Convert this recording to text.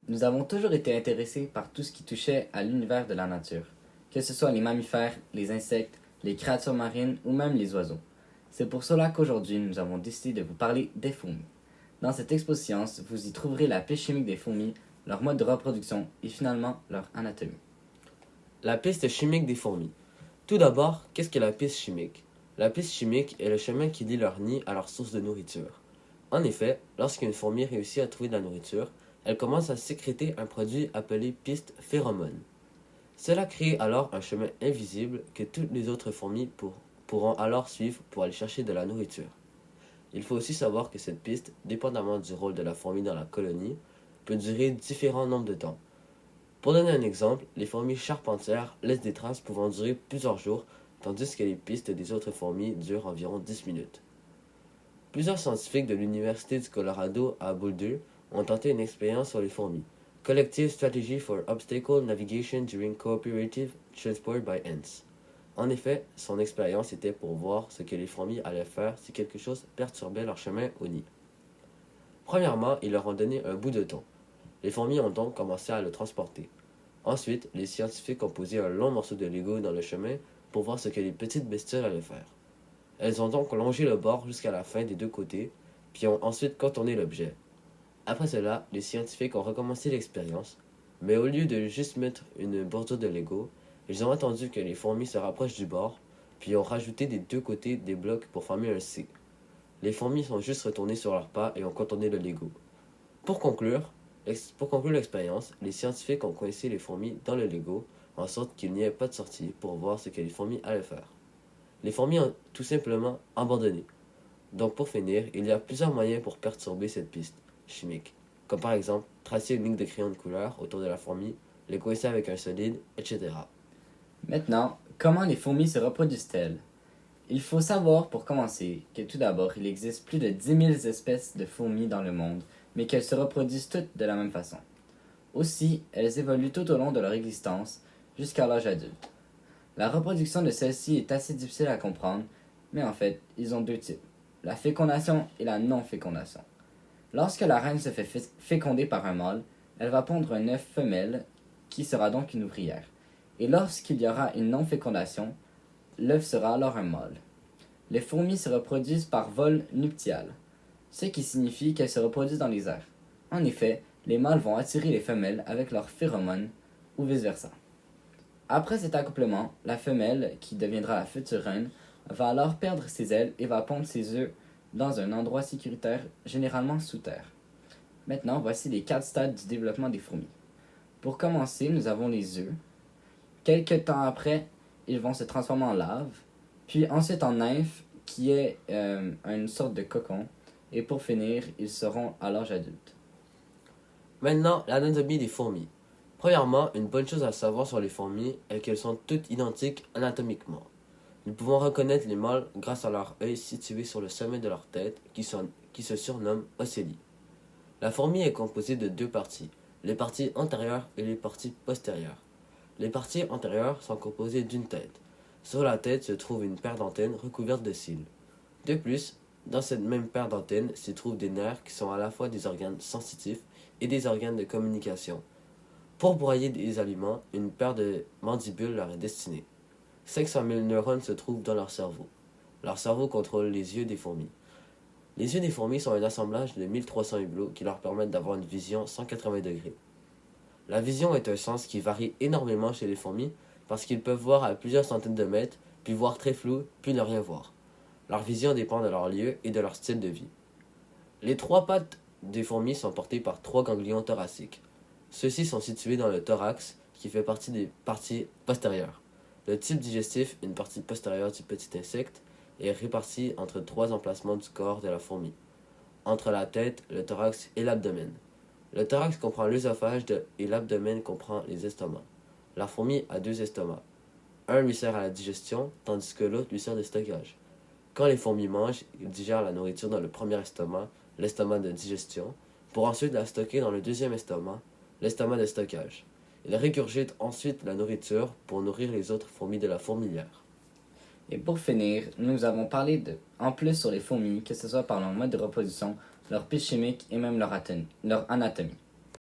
Nous avons toujours été intéressés par tout ce qui touchait à l'univers de la nature, que ce soit les mammifères, les insectes, les créatures marines ou même les oiseaux. C'est pour cela qu'aujourd'hui nous avons décidé de vous parler des fourmis. Dans cette exposition, vous y trouverez la piste chimique des fourmis, leur mode de reproduction et finalement leur anatomie. La piste chimique des fourmis. Tout d'abord, qu'est-ce que la piste chimique? La piste chimique est le chemin qui lie leur nid à leur source de nourriture. En effet, lorsqu'une fourmi réussit à trouver de la nourriture, elle commence à sécréter un produit appelé piste phéromone. Cela crée alors un chemin invisible que toutes les autres fourmis pourront alors suivre pour aller chercher de la nourriture. Il faut aussi savoir que cette piste, dépendamment du rôle de la fourmi dans la colonie, peut durer différents nombres de temps. Pour donner un exemple, les fourmis charpentières laissent des traces pouvant durer plusieurs jours, tandis que les pistes des autres fourmis durent environ 10 minutes. Plusieurs scientifiques de l'Université du Colorado à Boulder ont tenté une expérience sur les fourmis. Collective Strategy for Obstacle Navigation During Cooperative Transport by Ants. En effet, son expérience était pour voir ce que les fourmis allaient faire si quelque chose perturbait leur chemin au nid. Premièrement, ils leur ont donné un bout de thon. Les fourmis ont donc commencé à le transporter. Ensuite, les scientifiques ont posé un long morceau de Lego dans le chemin pour voir ce que les petites bestioles allaient faire. Elles ont donc longé le bord jusqu'à la fin des deux côtés, puis ont ensuite contourné l'objet. Après cela, les scientifiques ont recommencé l'expérience, mais au lieu de juste mettre une bordure de Lego, ils ont attendu que les fourmis se rapprochent du bord, puis ont rajouté des deux côtés des blocs pour former un C. Les fourmis sont juste retournées sur leurs pas et ont contourné le Lego. Pour conclure l'expérience, les scientifiques ont coincé les fourmis dans le Lego, en sorte qu'il n'y ait pas de sortie pour voir ce que les fourmis allaient faire. Les fourmis ont tout simplement abandonné. Donc pour finir, il y a plusieurs moyens pour perturber cette piste chimique, comme par exemple tracer une ligne de crayon de couleur autour de la fourmi, les coincer avec un solide, etc. Maintenant, comment les fourmis se reproduisent-elles? Il faut savoir pour commencer que tout d'abord, il existe plus de 10 000 espèces de fourmis dans le monde, mais qu'elles se reproduisent toutes de la même façon. Aussi, elles évoluent tout au long de leur existence jusqu'à l'âge adulte. La reproduction de celles-ci est assez difficile à comprendre, mais en fait, ils ont deux types, la fécondation et la non-fécondation. Lorsque la reine se fait féconder par un mâle, elle va pondre un œuf femelle qui sera donc une ouvrière. Et lorsqu'il y aura une non-fécondation, l'œuf sera alors un mâle. Les fourmis se reproduisent par vol nuptial, ce qui signifie qu'elles se reproduisent dans les airs. En effet, les mâles vont attirer les femelles avec leurs phéromones ou vice-versa. Après cet accouplement, la femelle, qui deviendra la future reine, va alors perdre ses ailes et va pondre ses œufs dans un endroit sécuritaire, généralement sous terre. Maintenant, voici les 4 stades du développement des fourmis. Pour commencer, nous avons les œufs. Quelques temps après, ils vont se transformer en larves, puis ensuite en nymphes, qui est une sorte de cocon, et pour finir, ils seront à l'âge adulte. Maintenant, l'anatomie des fourmis. Premièrement, une bonne chose à savoir sur les fourmis est qu'elles sont toutes identiques anatomiquement. Nous pouvons reconnaître les mâles grâce à leur œil situé sur le sommet de leur tête qui se surnomme ocelli. La fourmi est composée de deux parties, les parties antérieures et les parties postérieures. Les parties antérieures sont composées d'une tête. Sur la tête se trouve une paire d'antennes recouvertes de cils. De plus, dans cette même paire d'antennes s'y trouvent des nerfs qui sont à la fois des organes sensitifs et des organes de communication. Pour broyer des aliments, une paire de mandibules leur est destinée. 500 000 neurones se trouvent dans leur cerveau. Leur cerveau contrôle les yeux des fourmis. Les yeux des fourmis sont un assemblage de 1300 hublots qui leur permettent d'avoir une vision 180 degrés. La vision est un sens qui varie énormément chez les fourmis parce qu'ils peuvent voir à plusieurs centaines de mètres, puis voir très flou, puis ne rien voir. Leur vision dépend de leur lieu et de leur style de vie. Les trois pattes des fourmis sont portées par trois ganglions thoraciques. Ceux-ci sont situés dans le thorax, qui fait partie des parties postérieures. Le tube digestif, une partie postérieure du petit insecte, est réparti entre trois emplacements du corps de la fourmi, entre la tête, le thorax et l'abdomen. Le thorax comprend l'œsophage et l'abdomen comprend les estomacs. La fourmi a deux estomacs. Un lui sert à la digestion, tandis que l'autre lui sert de stockage. Quand les fourmis mangent, ils digèrent la nourriture dans le premier estomac, l'estomac de digestion, pour ensuite la stocker dans le deuxième estomac, l'estomac de stockage. Ils régurgitent ensuite la nourriture pour nourrir les autres fourmis de la fourmilière. Et pour finir, nous avons parlé en plus sur les fourmis, que ce soit par leur mode de reproduction, leur piste chimique et même leur anatomie.